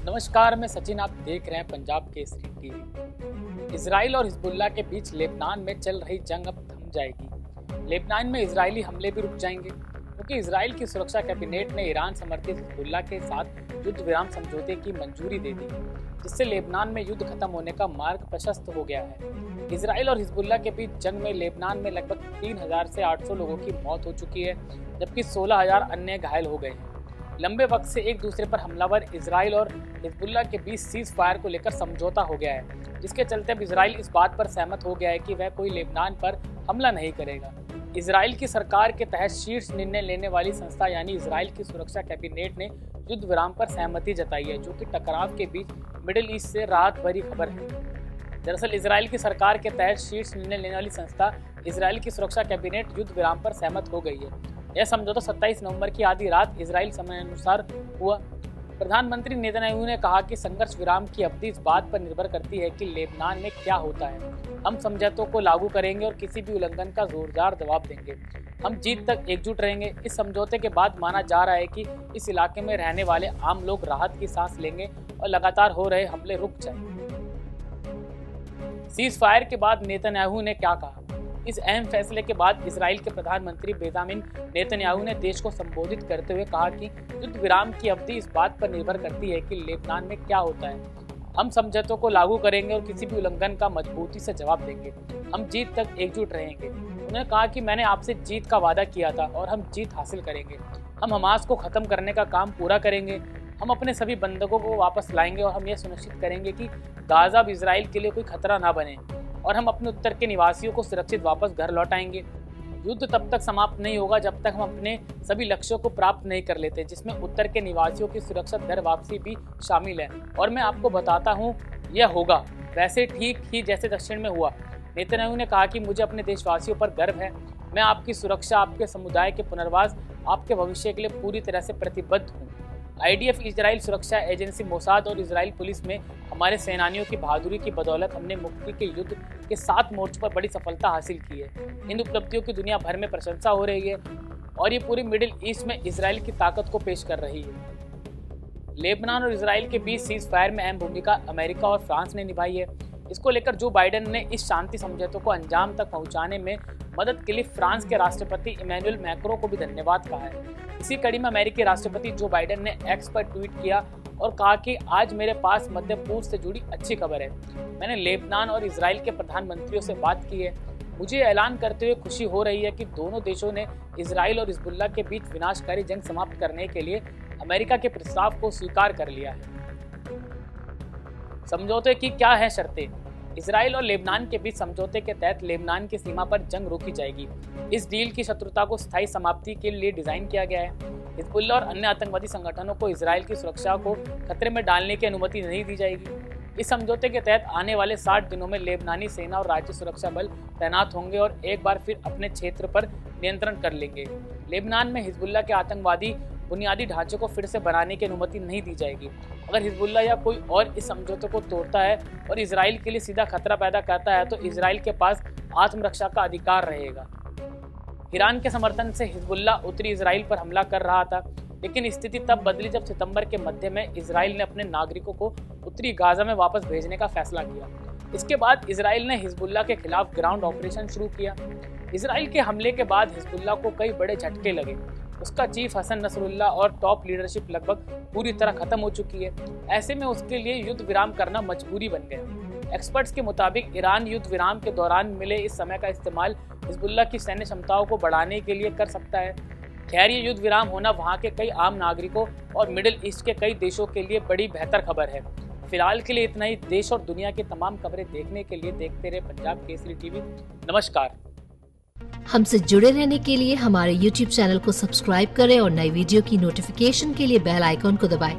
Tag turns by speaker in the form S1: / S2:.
S1: नमस्कार, मैं सचिन। आप देख रहे हैं पंजाब केसरी टीवी। इजराइल और हिजबुल्लाह के बीच लेबनान में चल रही जंग अब थम जाएगी। लेबनान में इजरायली हमले भी रुक जाएंगे क्योंकि इजराइल की सुरक्षा कैबिनेट ने ईरान समर्थित हिजबुल्लाह के साथ युद्ध विराम समझौते की मंजूरी दे दी, जिससे लेबनान में युद्ध खत्म होने का मार्ग प्रशस्त हो गया है। इजराइल और हिजबुल्लाह के बीच जंग में लेबनान में लगभग 3000 से 800 लोगों की मौत हो चुकी है, जबकि 16,000 अन्य घायल हो गए हैं। लंबे वक्त से एक दूसरे पर हमलावर इजराइल और हिजबुल्लाह के बीच सीज फायर को लेकर समझौता हो गया है, जिसके चलते अब इजराइल इस बात पर सहमत हो गया है कि वह कोई लेबनान पर हमला नहीं करेगा। इजराइल की सरकार के तहत शीर्ष निर्णय लेने वाली संस्था यानी इजराइल की सुरक्षा कैबिनेट ने युद्ध विराम पर सहमति जताई है, जो कि टकराव के बीच मिडिल ईस्ट से राहत भरी खबर है। दरअसल इजराइल की सरकार के तहत शीर्ष निर्णय लेने वाली संस्था इजराइल की सुरक्षा कैबिनेट युद्ध विराम पर सहमत हो गई है। यह समझौता 27 नवंबर की आधी रात इजराइल समय अनुसार हुआ। प्रधानमंत्री नेतन्याहू ने कहा कि संघर्ष विराम की अवधि इस बात पर निर्भर करती है कि लेबनान में क्या होता है। हम समझौतों को लागू करेंगे और किसी भी उल्लंघन का जोरदार जवाब देंगे। हम जीत तक एकजुट रहेंगे। इस समझौते के बाद माना जा रहा है कि इस इलाके में रहने वाले आम लोग राहत की सांस लेंगे और लगातार हो रहे हमले रुक जाएंगे। सीज फायर के बाद नेतन्याहू ने क्या कहा? इस अहम फैसले के बाद इजराइल के प्रधानमंत्री बेंजामिन नेतन्याहू ने देश को संबोधित करते हुए कहा कि युद्ध विराम की अवधि इस बात पर निर्भर करती है कि लेबनान में क्या होता है। हम समझौतों को लागू करेंगे और किसी भी उल्लंघन का मजबूती से जवाब देंगे। हम जीत तक एकजुट रहेंगे। उन्होंने कहा कि मैंने आपसे जीत का वादा किया था और हम जीत हासिल करेंगे। हम हमास को खत्म करने का काम पूरा करेंगे। हम अपने सभी बंधकों को वापस लाएंगे और हम यह सुनिश्चित करेंगे कि गाजा अब इजराइल के लिए कोई खतरा ना बने और हम अपने उत्तर के निवासियों को सुरक्षित वापस घर लौटाएंगे। युद्ध तब तक समाप्त नहीं होगा जब तक हम अपने सभी लक्ष्यों को प्राप्त नहीं कर लेते, जिसमें उत्तर के निवासियों की सुरक्षित घर वापसी भी शामिल है। और मैं आपको बताता हूँ, यह होगा वैसे ठीक ही जैसे दक्षिण में हुआ। नेतन्याहू ने कहा कि मुझे अपने देशवासियों पर गर्व है। मैं आपकी सुरक्षा, आपके समुदाय के पुनर्वास, आपके भविष्य के लिए पूरी तरह से प्रतिबद्ध हूँ। IDF इजराइल सुरक्षा एजेंसी, मोसाद और इजराइल पुलिस में हमारे सेनानियों की बहादुरी की बदौलत हमने मुक्ति के युद्ध के 7 मोर्चों पर बड़ी सफलता हासिल की है। इन उपलब्धियों की दुनिया भर में प्रशंसा हो रही है और ये पूरी मिडिल ईस्ट में इजराइल की ताकत को पेश कर रही है। लेबनान और इजराइल के बीच सीज फायर में अहम भूमिका अमेरिका और फ्रांस ने निभाई है। इसको लेकर जो बाइडेन ने इस शांति समझौते को अंजाम तक पहुंचाने में मदद के लिए फ्रांस के राष्ट्रपति इमैनुअल मैक्रों को भी धन्यवाद कहा है। इसी कड़ी में अमेरिकी राष्ट्रपति जो बाइडेन ने एक्स पर ट्वीट किया और कहा कि आज मेरे पास मध्य पूर्व से जुड़ी अच्छी खबर है। मैंने लेबनान और इजराइल के प्रधानमंत्रियों से बात की है। मुझे ऐलान करते हुए खुशी हो रही है कि दोनों देशों ने इजराइल और हिजबुल्लाह के बीच विनाशकारी जंग समाप्त करने के लिए अमेरिका के प्रस्ताव को स्वीकार कर लिया है। समझौते की क्या है शर्तें? इजराइल और लेबनान के बीच समझौते के तहत लेबनान की सीमा पर जंग रोकी जाएगी। इस डील की शत्रुता को स्थायी समाप्ति के लिए डिजाइन किया गया है। हिजबुल्लाह और अन्य आतंकवादी संगठनों को इजराइल की सुरक्षा को खतरे में डालने की अनुमति नहीं दी जाएगी। इस समझौते के तहत आने वाले 60 दिनों में लेबनानी सेना और राज्य सुरक्षा बल तैनात होंगे और एक बार फिर अपने क्षेत्र पर नियंत्रण कर लेंगे। लेबनान में हिजबुल्लाह के आतंकवादी बुनियादी ढांचे को फिर से बनाने की अनुमति नहीं दी जाएगी। अगर हिजबुल्लाह या कोई और इस समझौते को तोड़ता है और इजराइल के लिए सीधा खतरा पैदा करता है तो इजराइल के पास आत्मरक्षा का अधिकार रहेगा। ईरान के समर्थन से हिजबुल्लाह उत्तरी इजराइल पर हमला कर रहा था, लेकिन स्थिति तब बदली जब सितंबर के मध्य में इजराइल ने अपने नागरिकों को उत्तरी गाजा में वापस भेजने का फैसला किया। इसके बाद इजराइल ने हिजबुल्लाह के खिलाफ ग्राउंड ऑपरेशन शुरू किया। इजराइल के हमले के बाद हिजबुल्लाह को कई बड़े झटके लगे। उसका चीफ हसन नसरुल्लाह और टॉप लीडरशिप लगभग पूरी तरह खत्म हो चुकी है। ऐसे में उसके लिए युद्ध विराम करना मजबूरी बन गया। एक्सपर्ट्स के मुताबिक ईरान युद्ध विराम के दौरान मिले इस समय का इस्तेमाल हिजबुल्लाह की सैन्य क्षमताओं को बढ़ाने के लिए कर सकता है। खैर, ये युद्ध विराम होना वहाँ के कई आम नागरिकों और मिडिल ईस्ट के कई देशों के लिए बड़ी बेहतर खबर है। फिलहाल के लिए इतना ही। देश और दुनिया की तमाम खबरें देखने के लिए देखते रहे पंजाब केसरी टीवी। नमस्कार।
S2: हमसे जुड़े रहने के लिए हमारे YouTube चैनल को सब्सक्राइब करें और नई वीडियो की नोटिफिकेशन के लिए बेल आइकॉन को दबाएं।